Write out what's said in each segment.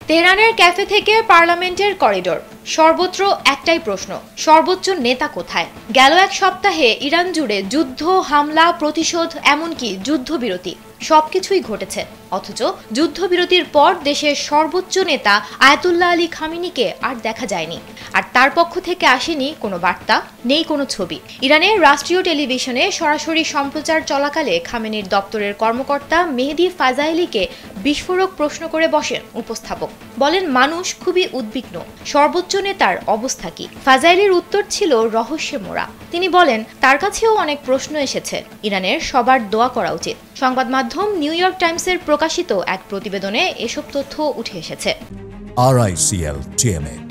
তেহরানের ক্যাফে থেকে পার্লামেন্টের করিডোর, সর্বত্র একটাই প্রশ্ন, সর্বোচ্চ নেতা কোথায়? গেল এক সপ্তাহে ইরান জুড়ে যুদ্ধ, হামলা, প্রতিশোধ, এমনকি যুদ্ধবিরতি সবকিছুই ঘটেছে। অথচ যুদ্ধবিরতির পর দেশের সর্বোচ্চ নেতা আয়াতুল্লাহ আলী খামেনিকে আর দেখা যায়নি। আর তার পক্ষ থেকে আসেনি কোনো বার্তা, নেই কোনো ছবি। ইরানের রাষ্ট্রীয় টেলিভিশনে সরাসরি সম্প্রচার চলাকালে খামেনির দপ্তরের কর্মকর্তা মেহেদি ফাজাইলিকে বিস্ফোরক প্রশ্ন করে বসেন উপস্থাপক। বলেন, মানুষ খুবই উদ্বিগ্ন, সর্বোচ্চ নেতার অবস্থা কি? ফাজাইলির উত্তর ছিল রহস্যে মোড়া। তিনি বলেন, তার কাছেও অনেক প্রশ্ন এসেছে, ইরানের সবার দোয়া করা উচিত। সংবাদ মাধ্যম নিউ ইয়র্ক টাইমসের প্রকাশিত এক প্রতিবেদনে এসব তথ্য উঠে এসেছে। RICL TMX,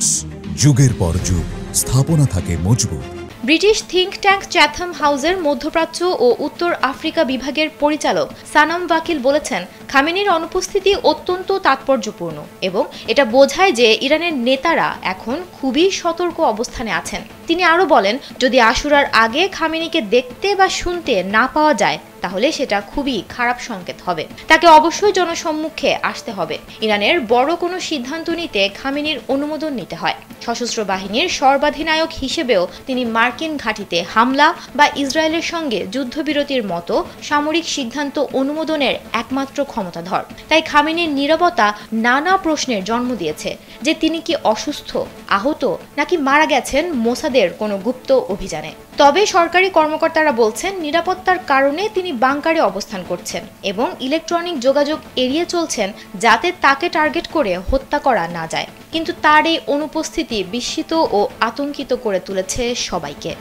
যুগের পর যুগ স্থাপনা থাকে মজবুত। ব্রিটিশ থিঙ্ক ট্যাঙ্ক চ্যাথম হাউসের মধ্যপ্রাচ্য ও উত্তর আফ্রিকা বিভাগের পরিচালক সানাম ওয়াকিল বলেছেন, খামেনির অনুপস্থিতি অত্যন্ত তাৎপর্যপূর্ণ এবং এটা বোঝায় যে ইরানের নেতারা এখন খুবই সতর্ক অবস্থানে আছেন। তিনি আরও বলেন, যদি আশুরার আগে খামেনিকে দেখতে বা শুনতে না পাওয়া যায় তাহলে সেটা খুবই খারাপ সংকেত হবে। তাকে অবশ্যই জনসম্মুখে আসতে হবে। ইরানের বড় কোনো সিদ্ধান্ত নিতে খামেনির অনুমোদন নিতে হয়। সশস্ত্র বাহিনীর সর্বাধিনায়ক হিসেবেও তিনি মার্কিন ঘাঁটিতে হামলা বা ইসরায়েলের সঙ্গে যুদ্ধবিরতির মতো সামরিক সিদ্ধান্ত অনুমোদনের একমাত্র ক্ষমতাধর। তাই খামেনির নীরবতা নানা প্রশ্নের জন্ম দিয়েছে, যে তিনি কি অসুস্থ, আহত, নাকি মারা গেছেন মোসাদের কোনো গুপ্ত অভিযানে। তবে সরকারি কর্মকর্তারা বলছেন, নিরাপত্তার কারণে তিনি বাংকারে অবস্থান করছেন এবং ইলেকট্রনিক যোগাযোগ এড়িয়ে চলছেন, যাতে তাকে টার্গেট করে হত্যা করা না যায়। কিন্তু তার এই অনুপস্থিতি বিস্মিত ও আতঙ্কিত করে তুলেছে সবাইকে।